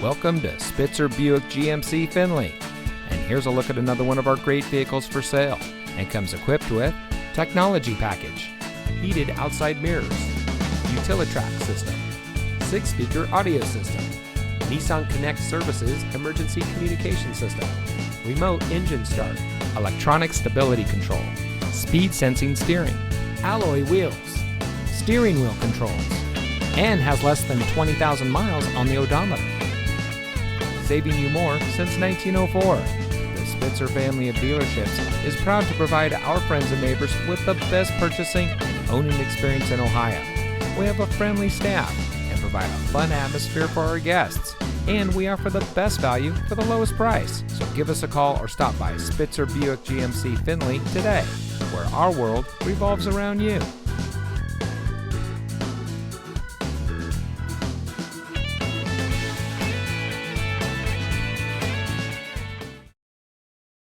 Welcome to Spitzer Buick GMC Findlay. And here's a look at another one of our great vehicles for sale, and comes equipped with technology package, heated outside mirrors, Utilitrack system, 6-speaker audio system, Nissan Connect Services emergency communication system, remote engine start, electronic stability control, speed sensing steering, alloy wheels, steering wheel controls, and has less than 20,000 miles on the odometer. Saving you more since 1904. The Spitzer family of dealerships is proud to provide our friends and neighbors with the best purchasing and owning experience in Ohio. We have a friendly staff and provide a fun atmosphere for our guests. And we offer the best value for the lowest price. So give us a call or stop by Spitzer Buick GMC Findlay today, where our world revolves around you.